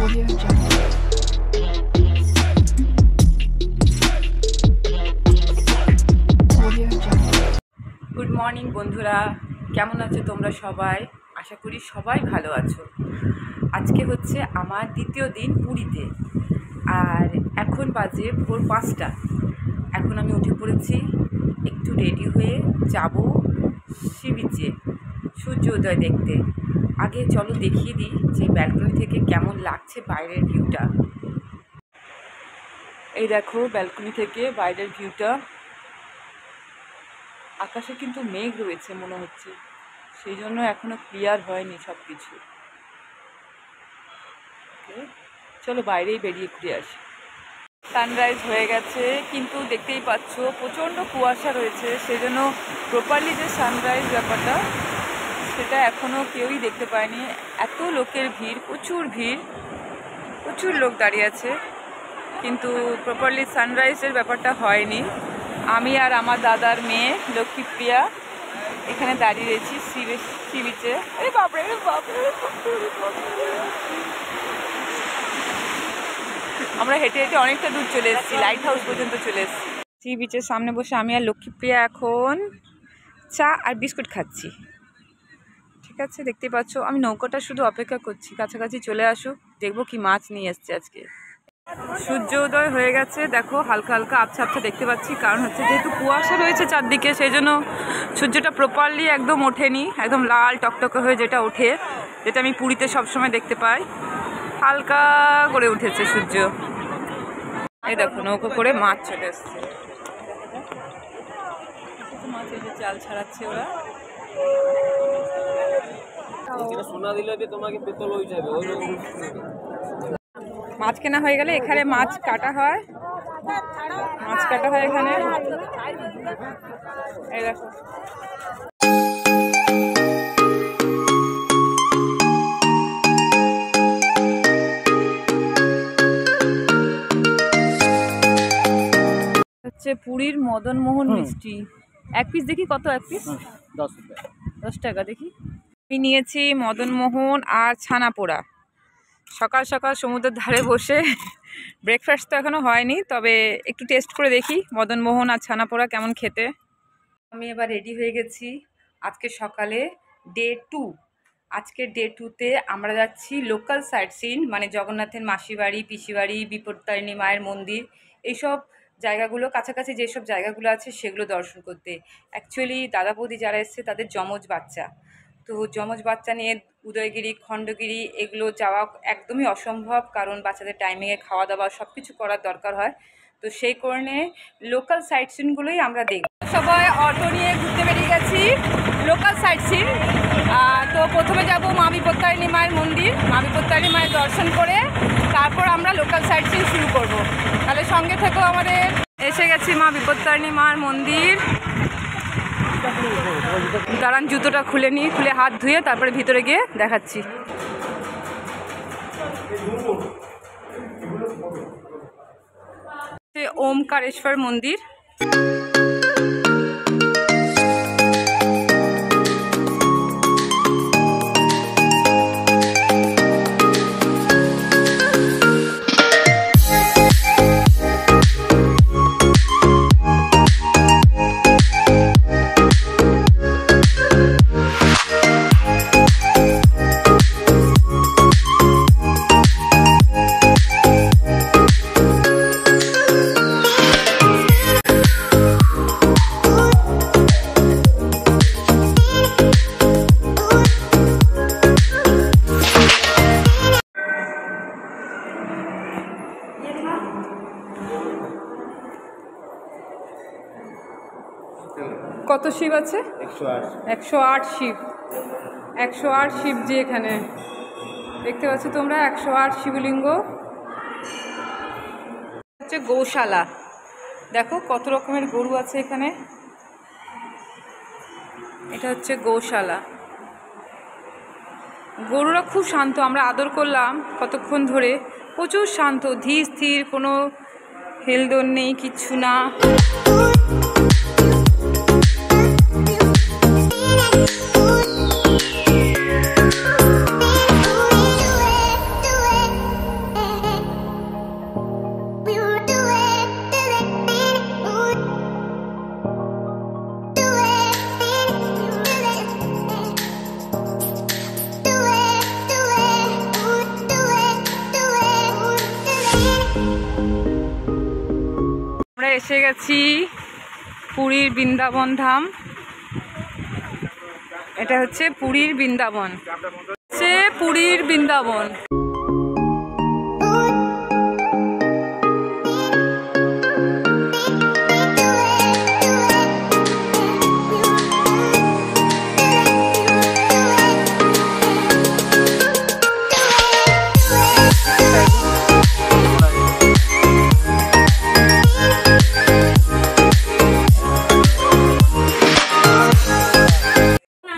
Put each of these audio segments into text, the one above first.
Good morning বন্ধুরা, কেমন আছো তোমরা সবাই? আশা করি সবাই ভালো আছো। আজকে হচ্ছে আমার দ্বিতীয় দিন পুরীতে, আর এখন বাজে ভোর 5টা। এখন আমি উঠে পড়েছি, একটু রেডি হয়ে যাব সি বিচে সূর্য উদয় দেখতে। আগে চলো দেখিয়ে দিই যে ব্যালকনি থেকে কেমন লাগছে বাইরের ভিউটা। এই দেখো ব্যালকনি থেকে বাইরের ভিউটা। আকাশে কিন্তু মেঘ রয়েছে মনে হচ্ছে, সেই জন্য এখনো ক্লিয়ার হয়নি সব কিছু। চলো বাইরেই বেরিয়ে ঘুরে আসি। সানরাইজ হয়ে গেছে, কিন্তু দেখতেই পাচ্ছ প্রচণ্ড কুয়াশা রয়েছে, সেই জন্য প্রপারলি যে সানরাইজ ব্যাপারটা সেটা এখনও কেউই দেখতে পায়নি। এত লোকের ভিড়, প্রচুর লোক দাঁড়িয়ে আছে, কিন্তু প্রপারলি সানরাইজের ব্যাপারটা হয়নি। আমি আর আমার দাদার মেয়ে লক্ষ্মীপ্রিয়া এখানে দাঁড়িয়ে রয়েছি সি বিচে। আমরা হেঁটে হেঁটে অনেকটা দূর চলে এসেছি, লাইট হাউস পর্যন্ত চলে এসেছি। সি বিচের সামনে বসে আমি আর লক্ষ্মীপ্রিয়া এখন চা আর বিস্কুট খাচ্ছি। ঠিক আছে, দেখতেই পাচ্ছ আমি নৌকাটা শুধু অপেক্ষা করছি কাছাকাছি চলে আসুক, দেখবো কি মাছ নিয়ে এসছে আজকে। সূর্য উদয় হয়ে গেছে, দেখো হালকা হালকা আবছা আবছা দেখতে পাচ্ছি, কারণ হচ্ছে যেহেতু কুয়াশা রয়েছে চারদিকে, সেই জন্য সূর্যটা প্রপারলি একদম ওঠেনি, একদম লাল টকটকে হয়ে যেটা ওঠে, যেটা আমি পুরীতে সবসময় দেখতে পাই, হালকা করে উঠেছে সূর্য। এই দেখো নৌকো করে মাছ চলে এসছে, মাছ এসে জাল ছাড়াচ্ছে ওরা। মাছ কেনা হয়ে গেলে এখানে মাছ কাটা হয়, এখানে। এই দেখো হচ্ছে পুরীর মদনমোহন মিষ্টি। এক পিস দেখি কত, এক পিস 10 টাকা। দেখি আমি নিয়েছি মদনমোহন আর ছানা পোড়া। সকাল সকাল সমুদ্রের ধারে বসে ব্রেকফাস্ট তো এখনও হয়নি, তবে একটু টেস্ট করে দেখি মদনমোহন আর ছানা পোড়া কেমন খেতে। আমি এবার রেডি হয়ে গেছি। আজকে সকালে ডে 2। আজকের ডে 2তে আমরা যাচ্ছি লোকাল সাইট সিন, মানে জগন্নাথের মাসিবাড়ি, পিসিবাড়ি, বিপত্তারিণী মায়ের মন্দির, এইসব জায়গাগুলো, কাছাকাছি যেসব জায়গাগুলো আছে সেগুলো দর্শন করতে। অ্যাকচুয়ালি দাদা বৌদি যারা এসছে তাদের যমজ বাচ্চা, তো যমজ বাচ্চা নিয়ে উদয়গিরি, খণ্ডগিরি এগুলো যাওয়া একদমই অসম্ভব, কারণ বাচ্চাদের টাইমিংয়ে খাওয়া দাওয়া সব কিছু করার দরকার হয়। তো সেই কারণে লোকাল সাইট সিনগুলোই আমরা দেখব। সবাই অটো নিয়ে ঘুরতে বেরিয়ে গেছি লোকাল সাইট সিন। তো প্রথমে যাব মা বিপত্তারিণী মায়ের মন্দির, মা বিপত্তারিণী মায়ের দর্শন করে তারপর আমরা লোকাল সাইট সিন শুরু করব। তাহলে সঙ্গে থেকেও আমাদের। এসে গেছি মা বিপত্তারিণী মার মন্দির। দাঁড়ান জুতোটা খুলে নিই, খুলে হাত ধুয়ে তারপরে ভিতরে গিয়ে দেখাচ্ছি। ওমকারেশ্বর মন্দির। কত শিব আছে? 108 শিব। 108 শিবজি এখানে দেখতে পাচ্ছ তোমরা, 108 শিবলিঙ্গ। হচ্ছে গৌশালা, দেখো কত রকমের গরু আছে এখানে। এটা হচ্ছে গৌশালা। গরুরা খুব শান্ত, আমরা আদর করলাম কতক্ষণ ধরে, প্রচুর শান্ত, ধীর স্থির, কোনো হেলদোল নেই, কিচ্ছু না। এসে গেছি পুরীর বৃন্দাবন ধাম। এটা হচ্ছে পুরীর বৃন্দাবন, হচ্ছে পুরীর বৃন্দাবন।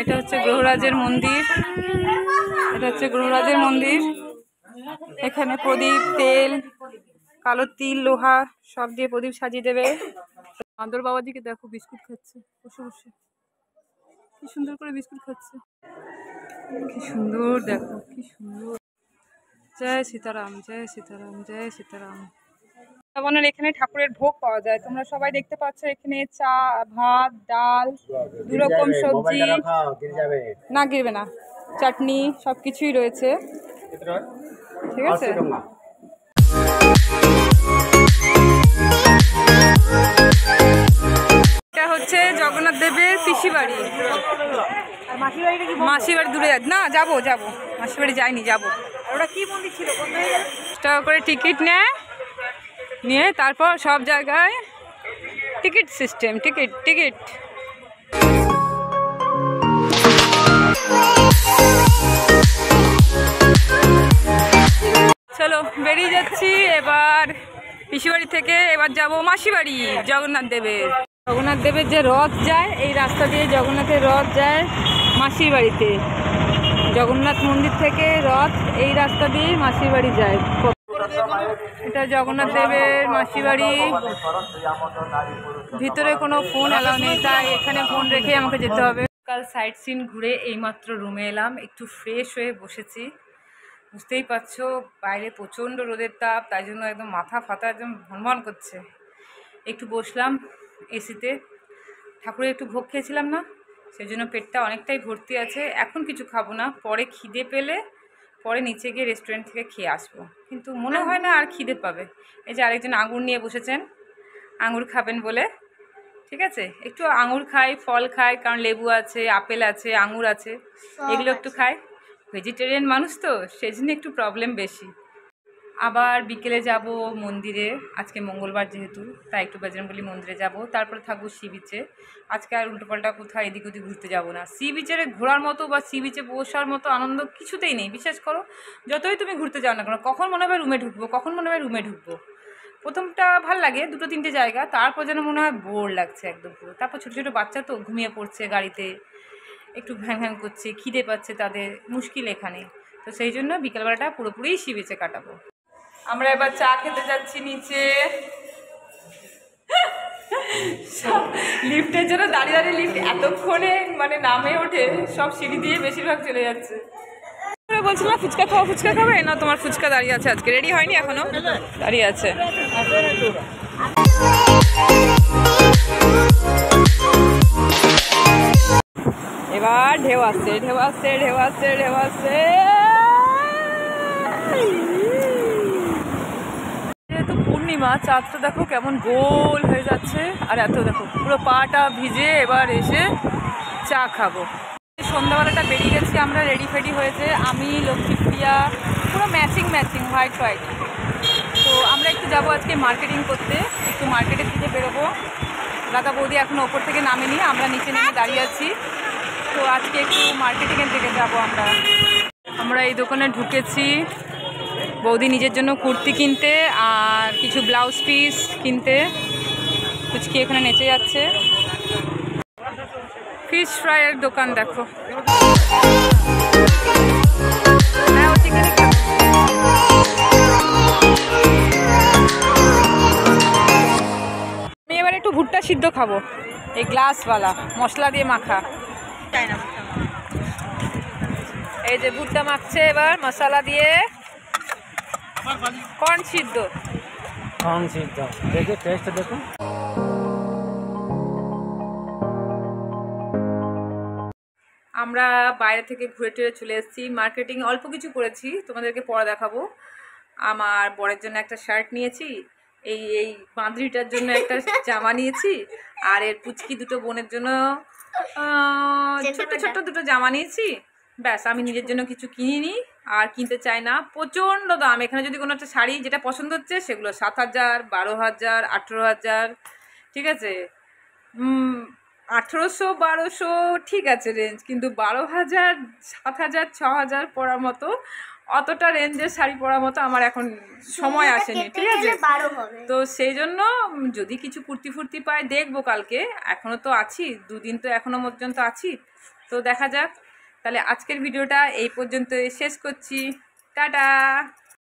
এটা হচ্ছে গ্রহরাজের মন্দির, এটা হচ্ছে গ্রহরাজের মন্দির। এখানে প্রদীপ, তেল, কালো তিল, লোহা সব দিয়ে প্রদীপ সাজিয়ে দেবে। বাঁদর বাবাজিকে দেখো বিস্কুট খাচ্ছে বসে বসে, কি সুন্দর করে বিস্কুট খাচ্ছে, কি সুন্দর দেখো, কি সুন্দর। জয় সীতারাম, জয় সীতারাম, জয় সীতারাম। বৃন্দাবনের এখানে ঠাকুরের ভোগ পাওয়া যায়, তোমরা সবাই দেখতে পাচ্ছ। এখানে চা, ভাত, ডাল, দু রকম সবজি, না গিরবে না, চাটনি সবকিছুই রয়েছে, ঠিক আছে। এটা হচ্ছে জগন্নাথ দেবের পিসি বাড়ি। মাসি বাড়ি দূরে না, যাবো যাবো, মাসি বাড়ি যাইনি, যাবো। ওটা কি মন্দির ছিল? 50 টাকা করে টিকিট নেয়, নিয়ে তারপর সব জায়গায় টিকিট সিস্টেম, টিকিট টিকিট। চলো বেরিয়ে যাচ্ছি এবার পিসিবাড়ি থেকে। এবার যাব মাসি বাড়ি জগন্নাথ দেবের। জগন্নাথ দেবের যে রথ যায়, এই রাস্তা দিয়ে জগন্নাথের রথ যায় মাসির বাড়িতে। জগন্নাথ মন্দির থেকে রথ এই রাস্তা দিয়ে মাসির বাড়ি যায়। এটা জগন্নাথ দেবের মাসি বাড়ি। ভিতরে কোনো ফোন অ্যালাউ নেই, তাই এখানে ফোন রেখে আমাকে যেতে হবে। কাল সাইট সিন ঘুরে এইমাত্র রুমে এলাম, একটু ফ্রেশ হয়ে বসেছি। বুঝতেই পারছো বাইরে প্রচণ্ড রোদের তাপ, তাই জন্য একদম মাথা ফাতা একদম ভনভন করছে। একটু বসলাম এসিতে, ঠাকুরের একটু ভোগ খেয়েছিলাম না, সেই জন্য পেটটা অনেকটাই ভর্তি আছে। এখন কিছু খাবো না, পরে খিদে পেলে পরে নিচে গিয়ে রেস্টুরেন্ট থেকে খেয়ে আসবো, কিন্তু মনে হয় না আর খিদে পাবে। এই যে আরেকজন আঙুর নিয়ে বসেছেন, আঙুর খাবেন বলে। ঠিক আছে, একটু আঙুর খাই, ফল খাই, কারণ লেবু আছে, আপেল আছে, আঙুর আছে, এগুলো একটু খাই। ভেজিটেরিয়ান মানুষ তো, সেই জন্য একটু প্রবলেম বেশি। আবার বিকেলে যাব মন্দিরে, আজকে মঙ্গলবার যেহেতু, তাই একটু বজরংবলী মন্দিরে যাব। তারপরে থাকবো সি বিচে। আজকে আর উল্টোপাল্টা কোথাও এদিক ওদিক ঘুরতে যাব না। সি বিচের ঘোরার মতো বা সি বিচে বসার মতো আনন্দ কিছুতেই নেই। বিশ্বাস করো, যতই তুমি ঘুরতে যাও না কেন, কখন মনে হবে রুমে ঢুকবো, কখন মনে হবে রুমে ঢুকবো। প্রথমটা ভাল লাগে, 2-3টে জায়গা, তারপর যেন মনে হয় বোর লাগছে একদম পুরো। তারপর ছোটো ছোটো বাচ্চা তো ঘুমিয়ে পড়ছে গাড়িতে, একটু ভ্যাং ভ্যাং করছে, খিদে পাচ্ছে তাদের, মুশকিল এখানে। তো সেই জন্য বিকেলবেলাটা পুরোপুরি সি বিচে কাটাবো। আমরা এবার চা খেতে যাচ্ছি নিচে। লিফটের জন্য দাঁড়িয়ে দাঁড়িয়ে লিফট এতক্ষণে মানে নামে ওঠে, সব সিঁড়ি দিয়ে বেশিরভাগ চলে যাচ্ছে। বলছিলাম ফুচকা খাওয়া, ফুচকা খাবে না? তোমার ফুচকা দাঁড়িয়ে আছে, আজকে রেডি হয়নি এখনো, দাঁড়িয়ে আছে। এবার ঢেউ আসছে, ঢেউ আসছে, ঢেউ আসছে, ঢেউ আসছে। যেহেতু পূর্ণিমা, চাঁদটা দেখো কেমন গোল হয়ে যাচ্ছে, আর এত দেখো পুরো পাটা ভিজে। এবার এসে চা খাবো। সন্ধ্যাবেলাটা বেরিয়ে গেছি আমরা, রেডি ফেডি হয়েছে, আমি, লক্ষ্মীপ্রিয়া, পুরো ম্যাচিং ম্যাচিং, হোয়াইট হোয়াইট। তো আমরা একটু যাবো আজকে মার্কেটিং করতে, একটু মার্কেটের দিকে বেরোবো। দাদা বৌদি এখনো ওপর থেকে নামেনি, আমরা নিচে নেমে দাঁড়িয়ে আছি। তো আজকে একটু মার্কেটিংয়ের দিকে যাবো আমরা। আমরা এই দোকানে ঢুকেছি বৌদি নিজের জন্য কুর্তি কিনতে আর কিছু ব্লাউজ পিস কিনতে। কুচকি এখানে নেচে যাচ্ছে। ফিশ ফ্রাইয়ের দোকান দেখো। আমি এবার একটু ভুট্টা সিদ্ধ খাবো, এই গ্লাসওয়ালা মশলা দিয়ে মাখা। এই যে ভুট্টা মাখছে এবার মশলা দিয়ে। কর্ন সিদ্ধ, কর্ন সিদ্ধ, দেখে টেস্ট দেখো। আমরা বাইরে থেকে ঘুরে টুরে চলে এসেছি, মার্কেটিং অল্প কিছু করেছি, তোমাদেরকে পরে দেখাবো। আমার বরের জন্য একটা শার্ট নিয়েছি, এই বাঁদরিটার জন্য একটা জামা নিয়েছি, আর এর পুচকি দুটো বোনের জন্য ছোট্ট ছোট্ট দুটো জামা নিয়েছি। ব্যাস, আমি নিজের জন্য কিছু কিনিনি আর কিনতে চাই না, প্রচণ্ড দাম। এখানে যদি কোনো একটা শাড়ি যেটা পছন্দ হচ্ছে সেগুলো 7,000, 12,000, 18,000, ঠিক আছে। 1800, 1200 ঠিক আছে রেঞ্জ, কিন্তু 12,000, 7,000, 6,000 পরার মতো, অতটা রেঞ্জের শাড়ি পরার মতো আমার এখন সময় আসেনি, ঠিক আছে। তো সেই জন্য যদি কিছু কুর্তি ফুর্তি পাই দেখবো কালকে, এখনও তো আছি, 2 দিন তো এখনও পর্যন্ত আছি, তো দেখা যাক। তাহলে আজকের ভিডিওটা এই পর্যন্ত শেষ করছি, টাটা।